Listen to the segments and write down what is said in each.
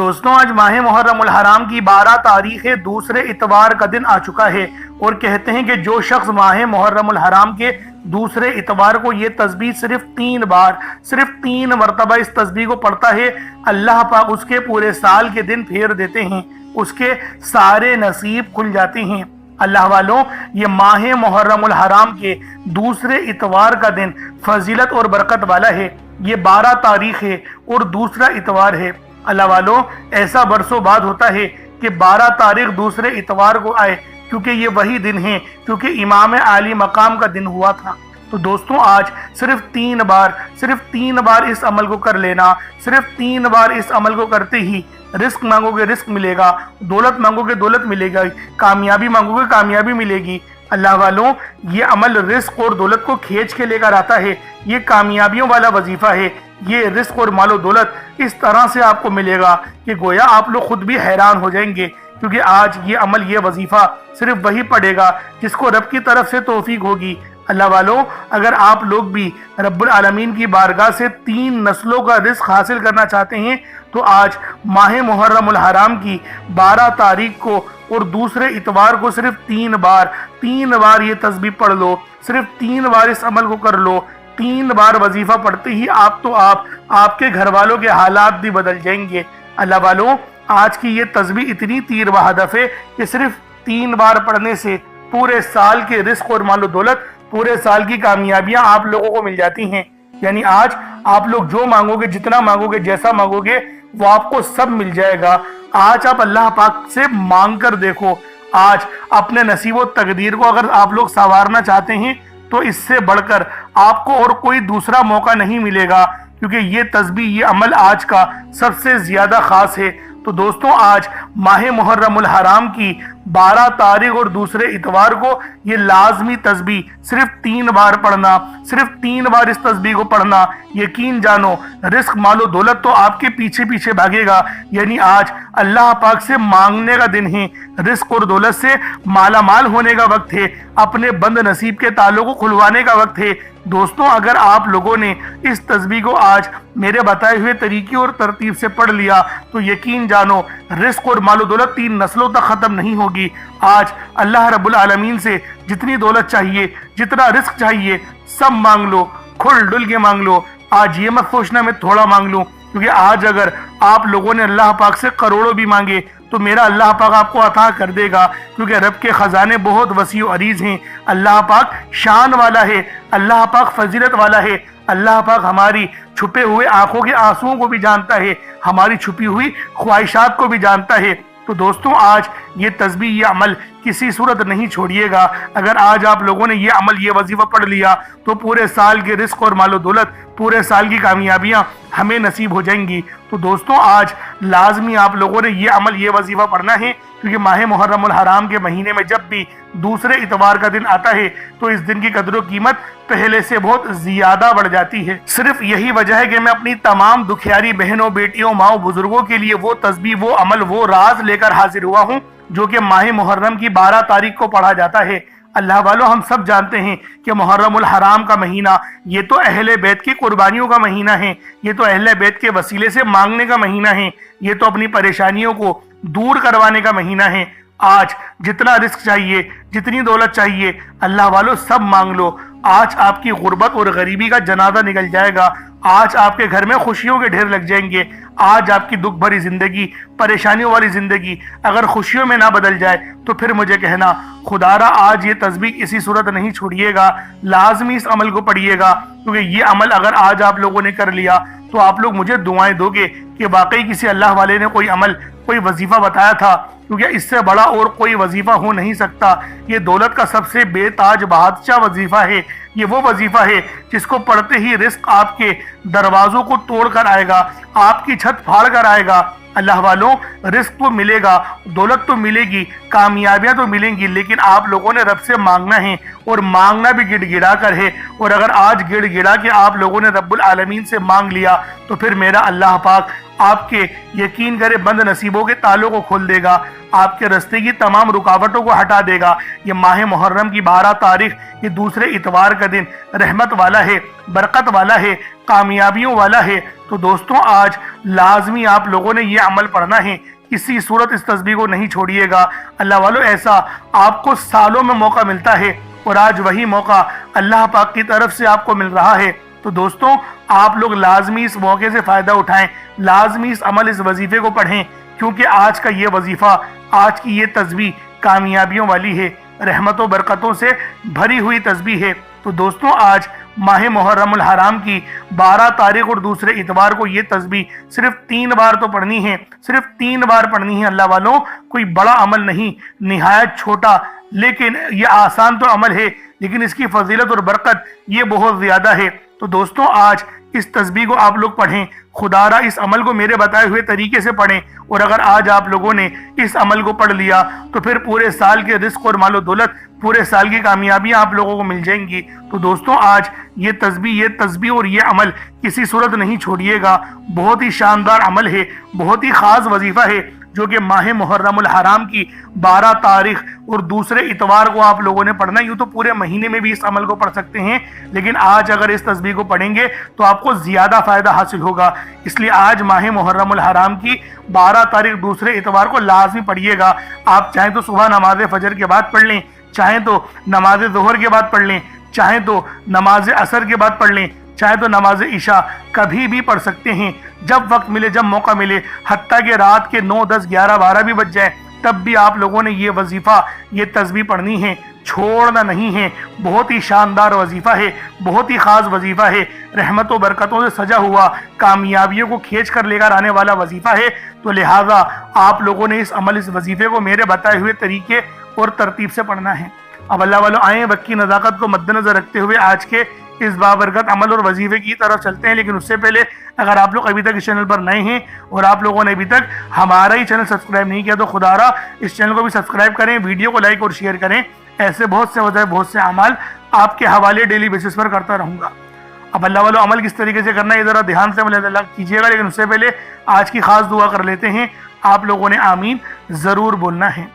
دوستوں آج ماہ محرم الحرام کی 12 تاریخ دوسرے اتوار کا دن آ چکا ہے اور کہتے ہیں کہ جو شخص ماہ محرم الحرام کے دوسرے اتوار کو یہ تسبیح صرف 3 مرتبہ اس تسبیح کو پڑھتا ہے، اللہ پاک اس کے پورے سال کے دن پھیر دیتے ہیں، اس کے سارے نصیب کھل جاتے ہیں۔ اللہ والوں، یہ ماہ محرم الحرام کے دوسرے اتوار کا دن فضیلت اور برکت والا ہے۔ یہ 12 تاریخ ہے اور دوسرا اتوار ہے۔ اللہ والوں، ایسا برسوں بعد ہوتا ہے کہ 12 تاریخ دوسرے اتوار کو آئے، کیونکہ یہ وہی دن ہے کیونکہ امام عالی مقام کا دن ہوا تھا۔ تو دوستوں آج صرف 3 بار اس عمل کو کر لینا، صرف 3 بار اس عمل کو کرتے ہی رزق مانگو گے رزق ملے گا، دولت مانگو گے دولت ملے گا، کامیابی مانگو گے کامیابی ملے گی۔ اللہ والوں، یہ عمل رزق اور دولت کو کھینچ کے لے کر آتا ہے، یہ کامیابیوں والا وظیفہ ہے۔ یہ رزق اور مال و دولت اس طرح سے آپ کو ملے گا کہ گویا آپ لوگ خود بھی حیران ہو جائیں گے، کیونکہ آج یہ عمل، یہ وظیفہ صرف وہی پڑے گا جس کو رب کی طرف سے توفیق ہوگی۔ اللہ والوں، اگر آپ لوگ بھی رب العالمین کی بارگاہ سے 3 نسلوں کا رزق حاصل کرنا چاہتے ہیں تو آج ماہ محرم الحرام کی 12 تاریخ کو اور دوسرے اتوار کو صرف 3 بار یہ تسبیح پڑھ لو، صرف 3 بار اس عمل کو کر لو۔ 3 بار وظیفہ پڑھتے ہی آپ کے گھر والوں کے حالات بھی بدل جائیں گے۔ اللہ والوں، آج کی یہ تسبیح اتنی تیر و ہدف ہے کہ صرف 3 بار پڑھنے سے پورے سال کے رزق اور مال و دولت، پورے سال کی کامیابیاں آپ لوگوں کو مل جاتی ہیں۔ یعنی آج آپ لوگ جو مانگو گے، جتنا مانگو گے، جیسا مانگو گے، وہ آپ کو سب مل جائے گا۔ آج آپ اللہ پاک سے مانگ کر دیکھو۔ آج اپنے نصیب و تقدیر کو اگر آپ لوگ سنوارنا چاہتے ہیں تو اس سے بڑھ کر آپ کو اور کوئی دوسرا موقع نہیں ملے گا، کیونکہ یہ تسبیح، یہ عمل آج کا سب سے زیادہ خاص ہے۔ تو دوستوں آج ماہ محرم الحرام کی 12 تاریخ اور دوسرے اتوار کو یہ لازمی تسبیح صرف 3 بار پڑھنا، صرف 3 بار اس تسبیح کو پڑھنا، یقین جانو رزق مال و دولت تو آپ کے پیچھے پیچھے بھاگے گا۔ یعنی آج اللہ پاک سے مانگنے کا دن ہے، رزق اور دولت سے مالا مال ہونے کا وقت ہے، اپنے بند نصیب کے تالوں کو کھلوانے کا وقت ہے۔ دوستوں اگر آپ لوگوں نے اس تسبیح کو آج میرے بتائے ہوئے طریقے اور ترتیب سے پڑھ لیا تو یقین جانو رزق اور مال و دولت 3 نسلوں تک ختم نہیں ہوگی۔ آج اللہ رب العالمین سے جتنی دولت چاہیے، جتنا رزق چاہیے، سب مانگ لو، کھل ڈل کے مانگ لو۔ آج یہ مت سوچنا میں تھوڑا مانگ لوں، کیونکہ آج اگر آپ لوگوں نے اللہ پاک سے کروڑوں بھی مانگے تو میرا اللہ پاک آپ کو عطا کر دے گا، کیونکہ رب کے خزانے بہت وسیع و عریض ہیں۔ اللہ پاک شان والا ہے، اللہ پاک فضیلت والا ہے، اللہ پاک ہماری چھپے ہوئے آنکھوں کے آنسوؤں کو بھی جانتا ہے، ہماری چھپی ہوئی خواہشات کو بھی جانتا ہے۔ تو دوستوں آج یہ تسبیح، یہ عمل کسی صورت نہیں چھوڑیے گا۔ اگر آج آپ لوگوں نے یہ عمل، یہ وظیفہ پڑھ لیا تو پورے سال کے رزق اور مال و دولت، پورے سال کی کامیابیاں ہمیں نصیب ہو جائیں گی۔ تو دوستوں آج لازمی آپ لوگوں نے یہ عمل، یہ وظیفہ پڑھنا ہے، کیونکہ ماہ محرم الحرام کے مہینے میں جب بھی دوسرے اتوار کا دن آتا ہے تو اس دن کی قدر و قیمت پہلے سے بہت زیادہ بڑھ جاتی ہے۔ صرف یہی وجہ ہے کہ میں اپنی تمام دکھیاری بہنوں، بیٹیوں، ماؤں، بزرگوں کے لیے وہ تسبیح، وہ عمل، وہ راز لے کر حاضر ہوا ہوں جو کہ ماہ محرم کی 12 تاریخ کو پڑھا جاتا ہے۔ اللہ والوں، ہم سب جانتے ہیں کہ محرم الحرام کا مہینہ یہ تو اہل بیت کی قربانیوں کا مہینہ ہے، یہ تو اہل بیت کے وسیلے سے مانگنے کا مہینہ ہے، یہ تو اپنی پریشانیوں کو دور کروانے کا مہینہ ہے۔ آج جتنا رزق چاہیے، جتنی دولت چاہیے، اللہ والوں سب مانگ لو۔ آج آپ کی غربت اور غریبی کا جنازہ نکل جائے گا، آج آپ کے گھر میں خوشیوں کے ڈھیر لگ جائیں گے۔ آج آپ کی دکھ بھری زندگی، پریشانیوں والی زندگی اگر خوشیوں میں نہ بدل جائے تو پھر مجھے کہنا خدا را آج یہ تسبیح کسی صورت نہیں چھوڑیے گا، لازمی اس عمل کو پڑھیے گا، کیونکہ یہ عمل اگر آج آپ لوگوں نے کر لیا تو آپ لوگ مجھے دعائیں دو گے کہ واقعی کسی اللہ والے نے کوئی عمل، کوئی وظیفہ بتایا تھا، کیونکہ اس سے بڑا اور کوئی وظیفہ ہو نہیں سکتا۔ یہ دولت کا سب سے بے تاج بادشاہ وظیفہ ہے، یہ وہ وظیفہ ہے جس کو پڑھتے ہی رزق آپ کے دروازوں کو توڑ کر آئے گا، آپ کی چھت پھاڑ کر آئے گا۔ اللہ والوں، رزق تو ملے گا، دولت تو ملے گی، کامیابیاں تو ملیں گی، لیکن آپ لوگوں نے رب سے مانگنا ہے اور مانگنا بھی گڑ گڑا کر ہے، اور اگر آج گڑ گڑا کے آپ لوگوں نے رب العالمین سے مانگ لیا تو پھر میرا اللہ پاک آپ کے یقین کرے بند نصیبوں کے تالوں کو کھول دے گا، آپ کے رستے کی تمام رکاوٹوں کو ہٹا دے گا۔ یہ ماہ محرم کی 12 تاریخ، یہ دوسرے اتوار کا دن رحمت والا ہے، برکت والا ہے، کامیابیوں والا ہے۔ تو دوستوں آج لازمی آپ لوگوں نے یہ عمل پڑھنا ہے، کسی صورت اس تسبیح کو نہیں چھوڑیے گا۔ اللہ والو ایسا آپ کو سالوں میں موقع ملتا ہے، اور آج وہی موقع اللہ پاک کی طرف سے آپ کو مل رہا ہے۔ تو دوستوں آپ لوگ لازمی اس موقع سے فائدہ اٹھائیں، لازمی اس عمل، اس وظیفے کو پڑھیں، کیونکہ آج کا یہ وظیفہ، آج کی یہ تسبیح کامیابیوں والی ہے، رحمت و برکتوں سے بھری ہوئی تسبیح ہے۔ تو دوستوں آج ماہ محرم الحرام کی 12 تاریخ اور دوسرے اتوار کو یہ تسبیح صرف 3 بار تو پڑھنی ہے، صرف 3 بار پڑھنی ہے اللہ والوں۔ کوئی بڑا عمل نہیں، نہایت چھوٹا، لیکن یہ آسان تو عمل ہے، لیکن اس کی فضیلت اور برکت یہ بہت زیادہ ہے۔ تو دوستوں آج اس تسبیح کو آپ لوگ پڑھیں، خدا را اس عمل کو میرے بتائے ہوئے طریقے سے پڑھیں، اور اگر آج آپ لوگوں نے اس عمل کو پڑھ لیا تو پھر پورے سال کے رزق اور مال و دولت، پورے سال کی کامیابیاں آپ لوگوں کو مل جائیں گی۔ تو دوستوں آج یہ تسبیح اور یہ عمل کسی صورت نہیں چھوڑیے گا، بہت ہی شاندار عمل ہے، بہت ہی خاص وظیفہ ہے، جو کہ ماہ محرم الحرام کی 12 تاریخ اور دوسرے اتوار کو آپ لوگوں نے پڑھنا ہے۔ یوں تو پورے مہینے میں بھی اس عمل کو پڑھ سکتے ہیں، لیکن آج اگر اس تسبیح کو پڑھیں گے تو آپ کو زیادہ فائدہ حاصل ہوگا۔ اس لیے آج ماہ محرم الحرام کی 12 تاریخ دوسرے اتوار کو لازمی پڑھیے گا۔ آپ چاہیں تو صبح نماز فجر کے بعد پڑھ لیں، چاہیں تو نماز ظہر کے بعد پڑھ لیں، چاہیں تو نماز عصر کے بعد پڑھ لیں، چاہے تو نماز عشاء، کبھی بھی پڑھ سکتے ہیں، جب وقت ملے، جب موقع ملے، حتیٰ کہ رات کے 9، 10، 11، 12 بھی بج جائے، تب بھی آپ لوگوں نے یہ وظیفہ، یہ تسبیح پڑھنی ہے، چھوڑنا نہیں ہے۔ بہت ہی شاندار وظیفہ ہے، بہت ہی خاص وظیفہ ہے، رحمت و برکتوں سے سجا ہوا، کامیابیوں کو کھینچ کر لے کر آنے والا وظیفہ ہے۔ تو لہٰذا آپ لوگوں نے اس عمل، اس وظیفے کو میرے بتائے ہوئے طریقے اور ترتیب سے پڑھنا ہے۔ اب اللہ والوں آئیں وقت کی نزاکت کو مد نظر رکھتے ہوئے آج کے اس بابرکت عمل اور وظیفے کی طرف چلتے ہیں، لیکن اس سے پہلے اگر آپ لوگ ابھی تک اس چینل پر نئے ہیں اور آپ لوگوں نے ابھی تک ہمارا ہی چینل سبسکرائب نہیں کیا تو خدا را اس چینل کو بھی سبسکرائب کریں، ویڈیو کو لائک اور شیئر کریں۔ ایسے بہت سے وظائف، بہت سے اعمال آپ کے حوالے ڈیلی بیسس پر کرتا رہوں گا۔ اب اللہ والوں عمل کس طریقے سے کرنا ہے یہ ذرا دھیان سے اللہ کیجیے گا، لیکن اس سے پہلے آج کی خاص دعا کر لیتے ہیں۔ آپ لوگوں نے آمین ضرور بولنا ہے۔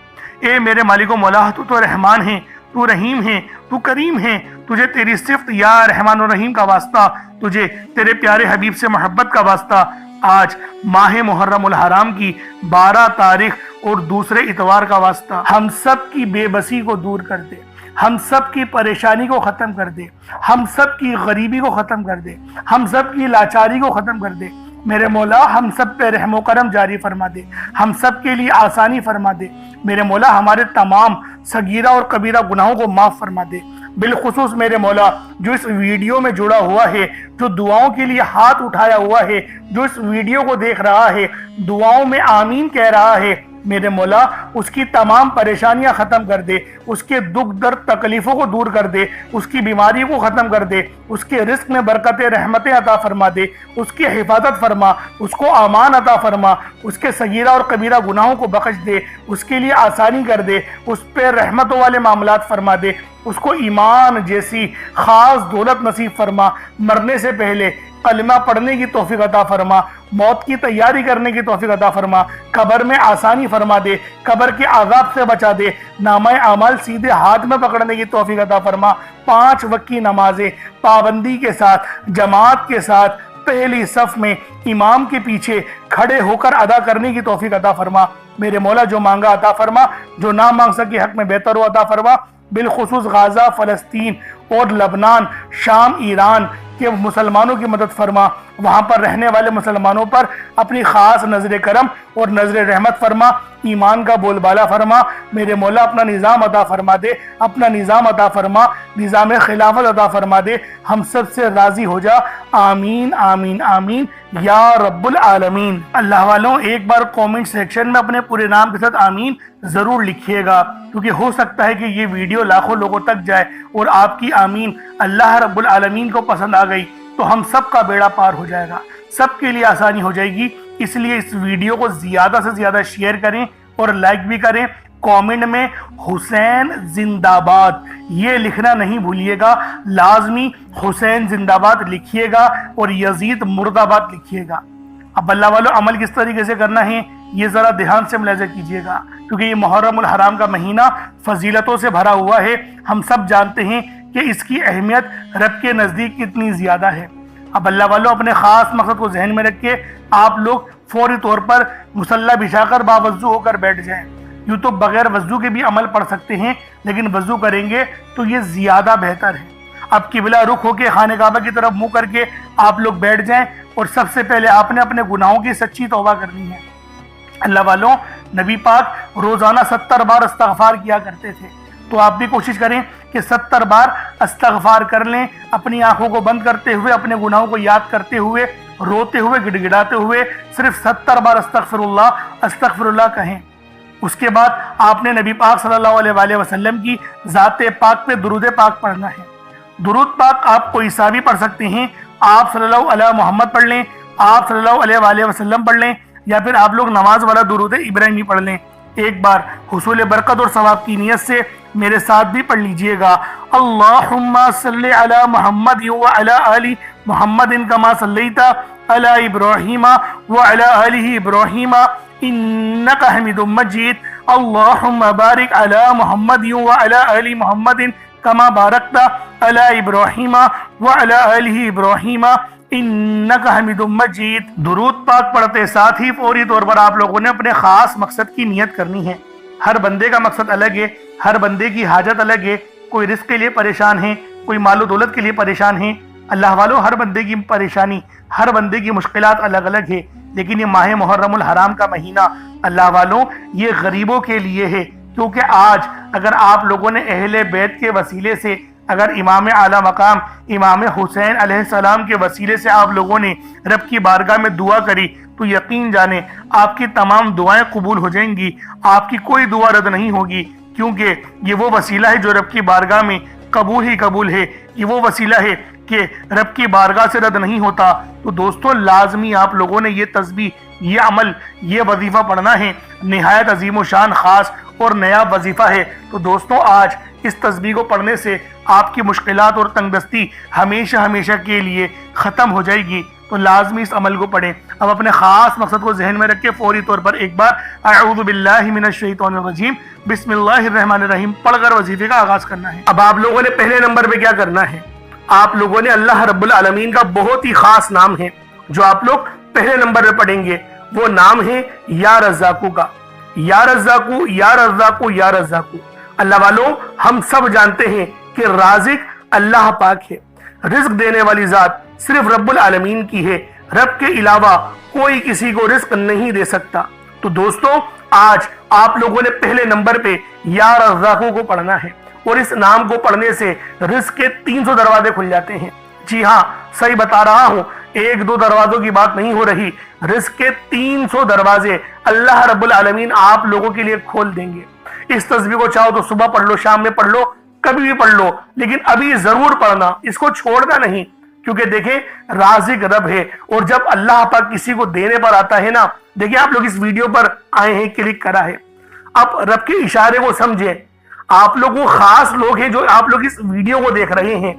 اے میرے مالک و مولا، تو رحمان ہے، تو رحیم ہے، تو کریم ہے، تجھے تیری صفت یا رحمان و رحیم کا واسطہ، تجھے تیرے پیارے حبیب سے محبت کا واسطہ، آج ماہ محرم الحرام کی 12 تاریخ اور دوسرے اتوار کا واسطہ، ہم سب کی بے بسی کو دور کر دے، ہم سب کی پریشانی کو ختم کر دے، ہم سب کی غریبی کو ختم کر دے، ہم سب کی لاچاری کو ختم کر دے۔ میرے مولا ہم سب پہ رحم و کرم جاری فرما دے، ہم سب کے لیے آسانی فرما دے۔ میرے مولا ہمارے تمام صغیرہ اور کبیرہ گناہوں کو معاف فرما دے۔ بالخصوص میرے مولا جو اس ویڈیو میں جڑا ہوا ہے، جو دعاؤں کے لیے ہاتھ اٹھایا ہوا ہے، جو اس ویڈیو کو دیکھ رہا ہے، دعاؤں میں آمین کہہ رہا ہے، میرے مولا اس کی تمام پریشانیاں ختم کر دے، اس کے دکھ درد تکلیفوں کو دور کر دے، اس کی بیماری کو ختم کر دے، اس کے رزق میں برکتیں رحمتیں عطا فرما دے، اس کی حفاظت فرما، اس کو امان عطا فرما، اس کے صغیرہ اور کبیرہ گناہوں کو بخش دے، اس کے لیے آسانی کر دے، اس پہ رحمتوں والے معاملات فرما دے، اس کو ایمان جیسی خاص دولت نصیب فرما، مرنے سے پہلے کلمہ پڑھنے کی توفیق عطا فرما، موت کی تیاری کرنے کی توفیق عطا فرما، قبر میں آسانی فرما دے، قبر کے عذاب سے بچا دے، نامہ اعمال سیدھے ہاتھ میں پکڑنے کی توفیق عطا فرما، 5 وقت کی نمازیں پابندی کے ساتھ، جماعت کے ساتھ، پہلی صف میں امام کے پیچھے کھڑے ہو کر ادا کرنے کی توفیق عطا فرما۔ میرے مولا جو مانگا عطا فرما، جو نہ مانگ سکے حق میں بہتر ہو عطا فرما۔ بالخصوص غزہ، فلسطین اور لبنان، شام، ایران کے مسلمانوں کی مدد فرما، وہاں پر رہنے والے مسلمانوں پر اپنی خاص نظر کرم اور نظر رحمت فرما، ایمان کا بول بالا فرما۔ میرے مولا اپنا نظام عطا فرما دے، اپنا نظام عطا فرما، نظام خلافت عطا فرما دے، ہم سب سے راضی ہو جا، آمین آمین آمین یا رب العالمین۔ اللہ والوں ایک بار کومنٹ سیکشن میں اپنے پورے نام کے ساتھ آمین ضرور لکھیے گا، کیونکہ ہو سکتا ہے کہ یہ ویڈیو لاکھوں لوگوں تک جائے اور آپ کی آمین اللہ رب العالمین کو پسند آ گئی تو ہم سب کا بیڑا پار ہو جائے گا، سب کے لیے آسانی ہو جائے گی۔ اس لیے اس ویڈیو کو زیادہ سے زیادہ شیئر کریں اور لائک بھی کریں، कमेंट में हुसैन जिंदाबाद ये लिखना नहीं भूलिएगा, लाजमी हुसैन जिंदाबाद लिखिएगा और यजीद मुर्दाबाद लिखिएगा। अब अल्लाह वालों, अमल किस तरीके से करना है ये ज़रा ध्यान से मुलाहिज़ा कीजिएगा, क्योंकि ये मुहर्रमुल हराम का महीना फजीलतों से भरा हुआ है। हम सब जानते हैं कि इसकी अहमियत रब के नज़दीक कितनी ज़्यादा है। अब अल्लाह वालों, अपने ख़ास मकसद को जहन में रख के आप लोग फौरी तौर पर मुसल्ला बिछाकर बावज़ू होकर बैठ जाएं। यूँ तो बग़ैर वज़ू के भी अमल पढ़ सकते हैं, लेकिन वज़ू करेंगे तो ये ज़्यादा बेहतर है। अब किबला रुख होकर खाने काबा की तरफ मुँह करके आप लोग बैठ जाएं और सबसे पहले आपने अपने गुनाहों की सच्ची तौबा करनी है। अल्लाह वालों, नबी पाक रोज़ाना 70 बार इस्तग़फ़ार किया करते थे, तो आप भी कोशिश करें कि 70 बार इस्तग़फ़ार कर लें, अपनी आंखों को बंद करते हुए, अपने गुनाहों को याद करते हुए, रोते हुए, गिड़गिड़ाते हुए सिर्फ 70 बार अस्तग़फ़िरुल्लाह अस्तग़फ़िरुल्लाह कहें। उसके बाद आपने नबी पाक सल्लल्लाहु अलैहि वसल्लम की ज़ाते पाक पे दुरूद पाक पढ़ना है। दुरूद पाक आप कोई सा भी पढ़ सकते हैं, आप सल्लल्लाहु अलैहि मोहम्मद पढ़ लें, आप सल्लल्लाहु अलैहि वसल्लम पढ़ लें, या फिर आप लोग नमाज वाला दुरूद इब्राहिमी पढ़ लें। एक बार हुसूल बरकत और सवाब की नियत से मेरे साथ भी पढ़ लीजिएगा। अल्लाहुम्मा सल्लि अला मुहम्मद व अला आलि मुहम्मदिन कमा सल्लैता अला इब्राहीम व अला आलि इब्राहीम इन्नका हमीदुम मजीद। अल्लाहुम्मा बारिक अला मुहम्मद व अला आलि मुहम्मदिन कमा बारकता अला इब्राहीम व अला आलि इब्राहीम इन्नका हमीदुम मजीद। दुरूद पाक पढ़ते साथ ही फौरी तौर पर आप लोगों ने अपने खास मकसद की नियत करनी है। हर बंदे का मकसद अलग है, हर बंदे की हाजत अलग है। कोई रिस्क के लिए परेशान है, कोई मालो दौलत के लिए परेशान है। अल्लाह वालों, हर बंदे की परेशानी, हर बंदे की मुश्किलात अलग अलग है, लेकिन ये माह मुहर्रमुल हराम का महीना अल्लाह वालों ये गरीबों के लिए है। क्योंकि आज अगर आप लोगों ने अहले बैत के वसीले से, अगर इमाम आला मकाम इमाम हुसैन अलैहिस्सलाम के वसीले से आप लोगों ने रब की बारगाह में दुआ करी, तो यकीन जाने आपकी तमाम दुआएं कबूल हो जाएंगी, आपकी कोई दुआ रद्द नहीं होगी, क्योंकि ये वो वसीला है जो रब की बारगाह में कबूल ही कबूल है। ये वो वसीला है कि रब की बारगाह से रद्द नहीं होता। तो दोस्तों, लाजमी आप लोगों ने ये तस्बीह, ये अमल, ये वजीफ़ा पढ़ना है। निहायत अजीम शान ख़ास और नया वजीफ़ा है। तो दोस्तों, आज इस तस्बीह को पढ़ने से आपकी मुश्किलात और तंगदस्ती हमेशा हमेशा के लिए ख़त्म हो जाएगी। तो लाजमी इस अमल को पढ़ें। अब अपने ख़ास मकसद को जहन में रख के फौरी तौर पर एक बार अऊज़ु बिल्लाहि मिनश शैतानिर रजीम बिस्मिल्लाहिर रहमानिर रहीम पढ़कर वजीफे का आगाज करना है। अब आप लोगों ने पहले नंबर पे क्या करना है, आप लोगों ने अल्लाह रब्बुल आलमीन का बहुत ही खास नाम है जो आप लोग पहले नंबर पे पढ़ेंगे। वो नाम है या रज़्ज़ाक़ू का। या रज़्ज़ाक़ू, या रज़्ज़ाक़ू, या रज़्ज़ाक़ू। अल्लाह वालों, हम सब जानते हैं कि राज़िक अल्लाह पाक है। रिज्क देने वाली जात सिर्फ रब्बुल आलमीन की है। रब के अलावा कोई किसी को रिज्क नहीं दे सकता। तो दोस्तों, आज आप लोगों ने पहले नंबर पे या रज़्ज़ाक़ू को पढ़ना है, और इस नाम को पढ़ने से रिज्क के 300 दरवाजे खुल जाते हैं। जी हाँ, सही बता रहा हूँ, 1-2 दरवाजों की बात नहीं हो रही। रिज्क के 300 दरवाजे अल्लाह रब्बुल आलमीन आप लोगों के लिए खोल देंगे। इस तस्बीह को चाहो तो सुबह पढ़ लो, शाम में पढ़ लो, कभी भी पढ़ लो, लेकिन अभी जरूर पढ़ना, इसको छोड़ना नहीं। क्योंकि देखें, राज़िक रब है, और जब अल्लाह पाक किसी को देने पर आता है ना, देखिए आप लोग इस वीडियो पर आए हैं, क्लिक करा है, आप रब के इशारे को समझें। आप लोग वो खास लोग हैं जो आप लोग इस वीडियो को देख रहे हैं।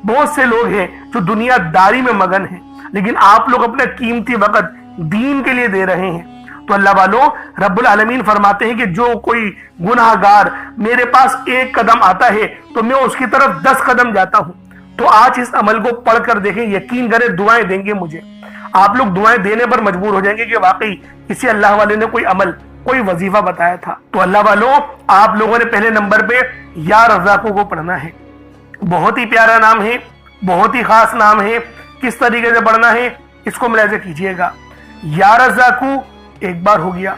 बहुत से लोग हैं जो दुनियादारी में मगन हैं, लेकिन आप लोग अपना कीमती वक्त दीन के लिए दे रहे हैं। तो अल्लाह वालों, रब्बुल आलमीन फरमाते हैं कि जो कोई गुनाहगार मेरे पास 1 कदम आता है तो मैं उसकी तरफ 10 कदम जाता हूं। तो आज इस अमल को पढ़कर देखें, यकीन करें दुआएं देंगे मुझे। आप लोग दुआएं देने पर मजबूर हो जाएंगे कि वाकई किसी अल्लाह वाले ने कोई अमल, कोई वजीफा बताया था। तो अल्लाह वालों, आप लोगों ने पहले नंबर पे या रज़्ज़ाक़ू को पढ़ना है। बहुत ही प्यारा नाम है, बहुत ही खास नाम है। किस तरीके से पढ़ना है इसको मुलाहिज़ा कीजिएगा। या रज़्ज़ाक़ू 1 बार हो गया,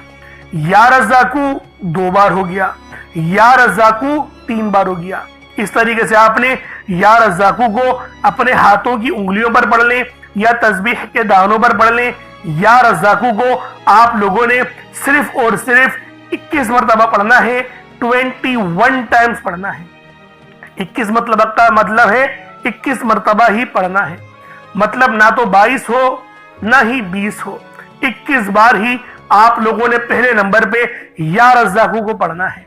या रज़्ज़ाक़ू 2 बार हो गया, या रज़्ज़ाक़ू 3 बार हो गया। इस तरीके से आपने या रज़्ज़ाक़ू को अपने हाथों की उंगलियों पर पढ़ लें या तस्बीह के दानों पर पढ़ लें। या रज़्ज़ाक़ू को आप लोगों ने सिर्फ और सिर्फ 21 मरतबा पढ़ना है, 21 टाइम्स पढ़ना है। 21 मतलब का मतलब है 21 मरतबा ही पढ़ना है। मतलब ना तो 22 हो ना ही 20 हो, 21 बार ही आप लोगों ने पहले नंबर पे या रज़्ज़ाक़ू को पढ़ना है।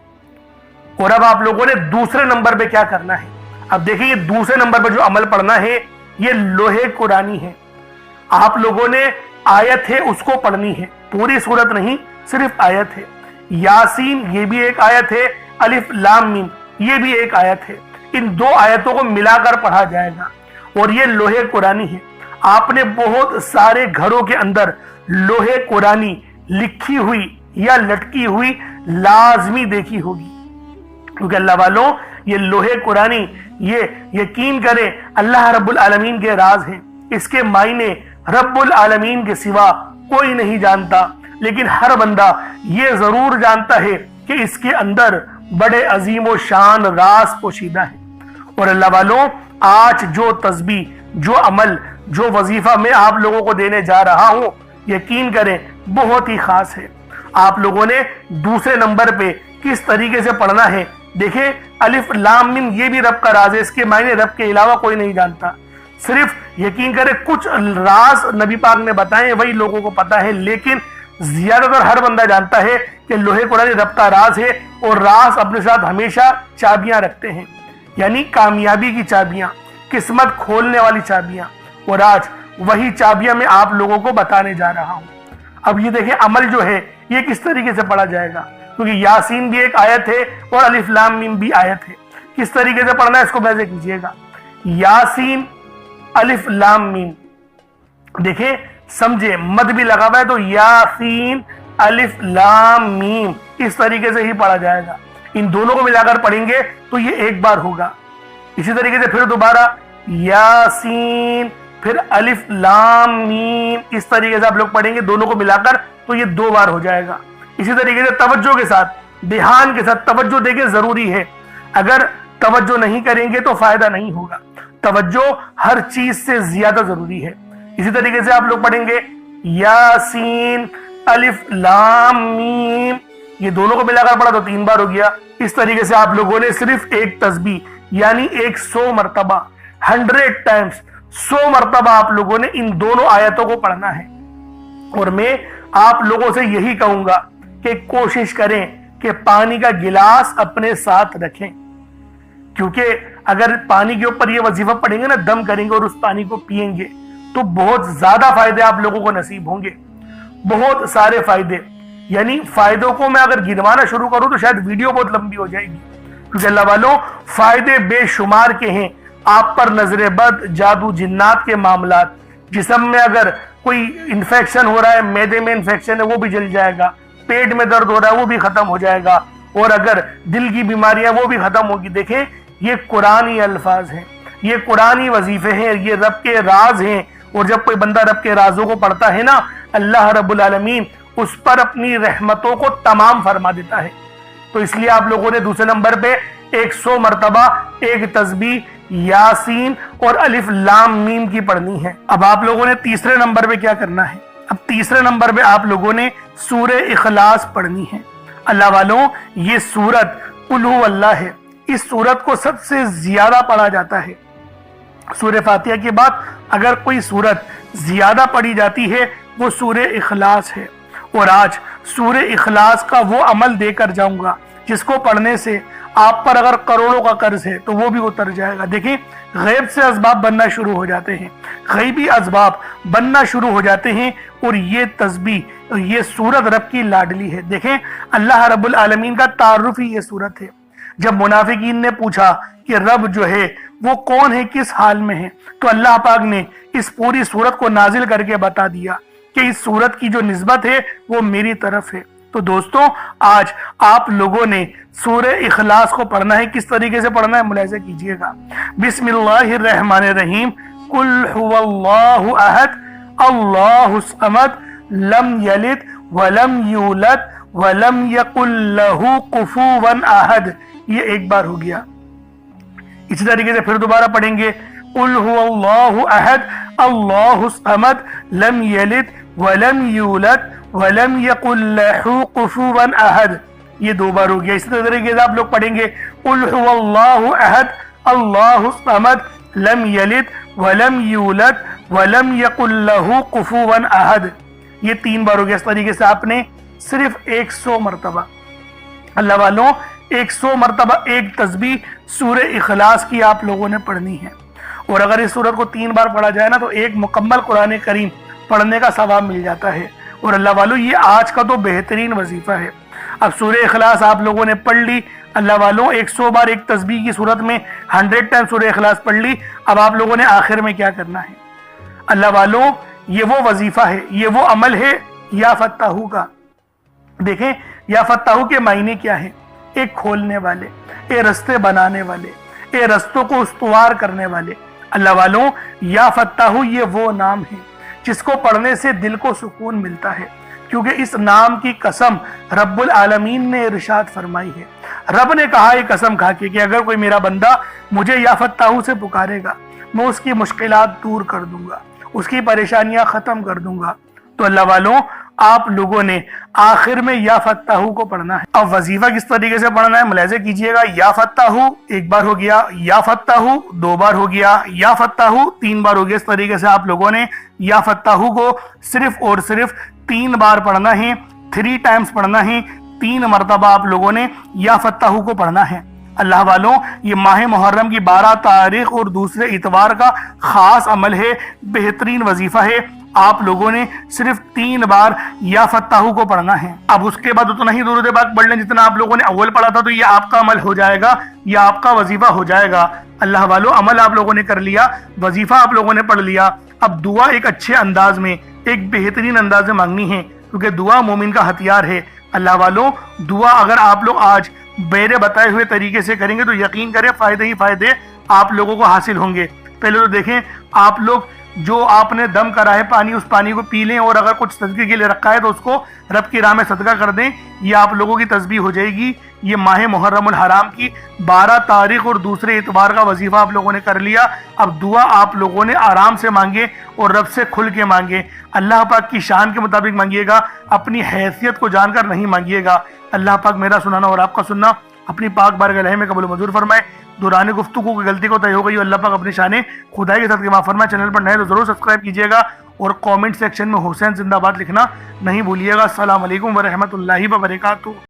और अब आप लोगों ने दूसरे नंबर पे क्या करना है। अब देखिए ये दूसरे नंबर पर जो अमल पढ़ना है ये लोहे कुरानी है। आप लोगों ने आयत है उसको पढ़नी है, पूरी सूरत नहीं, सिर्फ आयत है। यासीन ये भी एक आयत है, अलिफ लाम मीम ये भी एक आयत है। इन दो आयतों को मिलाकर पढ़ा जाएगा और ये लोहे कुरानी है। आपने बहुत सारे घरों के अंदर लोहे कुरानी लिखी हुई या लटकी हुई लाजमी देखी होगी, क्योंकि अल्लाह वालों ये लोहे कुरानी ये यकीन करें अल्लाह रब्बुल आलमीन के राज हैं। इसके मायने रब्बुल आलमीन के सिवा कोई नहीं जानता, लेकिन हर बंदा ये जरूर जानता है कि इसके अंदर बड़े अजीम व शान राज पोशीदा है। और अल्लाह वालों आज जो तस्बीह, जो अमल, जो वजीफा मैं आप लोगों को देने जा रहा हूं, यकीन करें बहुत ही खास है। आप लोगों ने दूसरे नंबर पे किस तरीके से पढ़ना है देखें। अलिफ लाम मीम ये भी रब का राज है, इसके मायने रब के अलावा कोई नहीं जानता। सिर्फ यकीन करें कुछ राज नबी पाक ने बताए वही लोगों को पता है, लेकिन ज्यादातर हर बंदा जानता है कि लोहे कुरानी रब का राज है और राज अपने साथ हमेशा चाबियां रखते हैं, यानी कामयाबी की चाबियां, किस्मत खोलने वाली चाबियां। और आज वही चाबियां मैं आप लोगों को बताने जा रहा हूं। अब ये देखें अमल जो है ये किस तरीके से पढ़ा जाएगा, क्योंकि यासीन भी एक आयत है और अलिफ लाम मीम भी आयत है। किस तरीके से पढ़ना है इसको वैसे कीजिएगा। यासीन अलिफ लाम मीम, देखें समझे मद भी लगा हुआ है तो यासीन अलिफ लाम मीम इस तरीके से ही पढ़ा जाएगा। इन दोनों को मिलाकर पढ़ेंगे तो ये एक बार होगा। इसी तरीके से फिर दोबारा यासीन फिर अलिफ लाम मीम इस तरीके से आप लोग पढ़ेंगे दोनों को मिलाकर तो ये दो बार हो जाएगा। इसी तरीके से तवज्जो के साथ, ध्यान के साथ, तवज्जो देके जरूरी है। अगर तवज्जो नहीं करेंगे तो फायदा नहीं होगा। तवज्जो हर चीज से ज्यादा जरूरी है। इसी तरीके से आप लोग पढ़ेंगे यासीन अलिफ लाम मीम, ये दोनों को मिलाकर पढ़ा तो 3 बार हो गया। इस तरीके से आप लोगों ने सिर्फ एक तस्बीह यानी 100 मरतबा 100 टाइम्स 100 मरतबा आप लोगों ने इन दोनों आयतों को पढ़ना है। और मैं आप लोगों से यही कहूंगा कि कोशिश करें कि पानी का गिलास अपने साथ रखें, क्योंकि अगर पानी के ऊपर ये वजीफा पढ़ेंगे ना, दम करेंगे और उस पानी को पिएंगे तो बहुत ज्यादा फायदे आप लोगों को नसीब होंगे, बहुत सारे फायदे। यानी फायदों को मैं अगर गिनवाना शुरू करूं तो शायद वीडियो बहुत लंबी हो जाएगी, क्योंकि अल्लाह वालों फायदे बेशुमार के हैं। आप पर नजरे बद, जादू, जिन्नात के मामलात, जिस्म में अगर कोई इन्फेक्शन हो रहा है, मैदे में इन्फेक्शन है वो भी जल जाएगा, पेट में दर्द हो रहा है वो भी खत्म हो जाएगा, और अगर दिल की बीमारियां वो भी खत्म होगी। देखें ये कुरानी अल्फाज हैं, ये कुरानी वजीफे हैं, ये रब के राज हैं। और जब कोई बंदा रब के राजों को पढ़ता है ना, अल्लाह रब्बुल आलमीन उस पर अपनी रहमतों को तमाम फरमा देता है। तो इसलिए आप लोगों ने दूसरे नंबर पे 100 मरतबा एक तस्बीह यासीन और अलिफ लाम मीम की पढ़नी है। अब आप लोगों ने तीसरे नंबर पे क्या करना है, अब तीसरे नंबर पे आप लोगों ने सूरे इखलास पढ़नी है। अल्लाह वालों ये सूरत कुल हु अल्लाह है, इस सूरत को सबसे ज्यादा पढ़ा जाता है। सूरे फातिहा के बाद अगर कोई सूरत ज्यादा पढ़ी जाती है वो सूरे इखलास है। और आज सूरे इखलास का वो अमल देकर जाऊंगा जिसको पढ़ने से आप पर अगर करोड़ों का कर्ज है तो वो भी उतर जाएगा। देखिए गैब से असबाब बनना शुरू हो जाते हैं, गैबी असबाब बनना शुरू हो जाते हैं। और ये तस्बीह, ये सूरत रब की लाडली है। देखें अल्लाह रब्बुल आलमीन का तारुफ ही ये सूरत है। जब मुनाफिकीन ने पूछा कि रब जो है वो कौन है, किस हाल में है, तो अल्लाह पाक ने इस पूरी सूरत को नाजिल करके बता दिया कि इस सूरत की जो निस्बत है वो मेरी तरफ है। तो दोस्तों आज आप लोगों ने सूरे इखलास को पढ़ना है। किस तरीके से पढ़ना है मुलाहिजा कीजिएगा। बिस्मिल्लाहिर्रहमानिर्रहीम, कुल हुवल्लाहु अहद अल्लाहु समद लम यलिद वलम यूलद वलम यकुल लहू कुफुवन अहद, ये एक बार हो गया। इसी तरीके से फिर दोबारा पढ़ेंगे कुल हुवल्लाहु अहद अल्लाहु समद लम यलिद वलम यूलद वलम यकुल लहू कुफुवन अहद, ये 2 बार हो गया। इसी तरीके से आप लोग पढ़ेंगे कुल हुवल्लाहु अहद अल्लाहु समद लम यलिद वलम यूलद वलम यकुल लहू कुफुवन अहद, ये 3 बार हो गया। इस तरीके से आपने सिर्फ 100 मरतबा, अल्लाह वालों 100 मरतबा एक तस्बीह सूरह इखलास की आप लोगों ने पढ़नी है। और अगर इस सूरत को 3 बार पढ़ा जाए ना तो एक मुकम्मल कुरान करीम पढ़ने का सवाब मिल जाता है। और अल्लाह वालों, ये आज का तो बेहतरीन वजीफा है। अब सूरह इखलास आप लोगों ने पढ़ ली अल्लाह वालों, 100 बार एक तस्बीह की सूरत में 100 टाइम सूरह इखलास पढ़ ली। अब आप लोगों ने आखिर में क्या करना है अल्लाह वालों, ये वो वजीफा है, ये वो अमल है या फत्ताहू का। देखें या फत्ताहू के मायने क्या है? एक खोलने वाले, एक रस्ते बनाने वाले, एक रस्तों को उस्तवार करने वाले। अल्लाह वालों, या फत्ताहू ये वो नाम है जिसको पढ़ने से दिल को सुकून मिलता है, क्योंकि इस नाम की कसम रब्बुल आलमीन ने इरशाद फरमाई है। रब ने कहा है कसम खा के कि अगर कोई मेरा बंदा मुझे या फत्ताहू से पुकारेगा, मैं उसकी मुश्किलात दूर कर दूंगा, उसकी परेशानियां खत्म कर दूंगा। तो अल्लाह वालों, आप लोगों ने आखिर में या फत्ताहू को पढ़ना है। अब वजीफा किस तरीके से पढ़ना है मुलाहिज़ा कीजिएगा। या फत्ताहू 1 बार हो गया, या फत्ताहू 2 बार हो गया, या फत्ताहू 3 बार हो गया। इस तरीके से आप लोगों ने या फत्ताहू को सिर्फ और सिर्फ 3 बार पढ़ना है, 3 टाइम्स पढ़ना है। 3 मरतबा आप लोगों ने या फत्ताहू को पढ़ना है। अल्लाह वालों, ये माह मुहर्रम की 12 तारीख और दूसरे इतवार का खास अमल है, बेहतरीन वजीफा है। आप लोगों ने सिर्फ 3 बार या फत्ताहू को पढ़ना है। अब उसके बाद उतना ही दुरूद पाक पढ़ लें जितना आप लोगों ने अव्वल पढ़ा था, तो ये आपका अमल हो जाएगा, ये आपका वजीफा हो जाएगा। अल्लाह वालों, अमल आप लोगों ने कर लिया, वजीफा आप लोगों ने पढ़ लिया। अब दुआ एक अच्छे अंदाज में, एक बेहतरीन अंदाज में मांगनी है, क्योंकि दुआ मोमिन का हथियार है। अल्लाह वालों, दुआ अगर आप लोग आज मेरे बताए हुए तरीके से करेंगे तो यकीन करें फायदे ही फायदे आप लोगों को हासिल होंगे। पहले तो देखें, आप लोग जो आपने दम करा है पानी, उस पानी को पी लें, और अगर कुछ सदके के लिए रखा है तो उसको रब की राह में सदका कर दें। ये आप लोगों की तस्बीह हो जाएगी। ये माह मुहर्रमुल हराम की 12 तारीख और दूसरे इतवार का वजीफा आप लोगों ने कर लिया। अब दुआ आप लोगों ने आराम से मांगे और रब से खुल के मांगे। अल्लाह पाक की शान के मुताबिक मांगिएगा, अपनी हैसियत को जानकर नहीं मांगिएगा। अल्लाह पाक मेरा सुनाना और आपका सुनना अपनी पाक बारगाह में कबूल मंजूर फरमाए। दौरान गुफ्तगू की गलती को तय हो गई, अल्लाह पाक अपनी शाने खुदाई के साथ माफ़ फरमाए। चैनल पर नए तो जरूर सब्सक्राइब कीजिएगा और कमेंट सेक्शन में हुसैन जिंदाबाद लिखना नहीं भूलिएगा। अस्सलाम वालेकुम व रहमतुल्लाहि व बरकातुहू।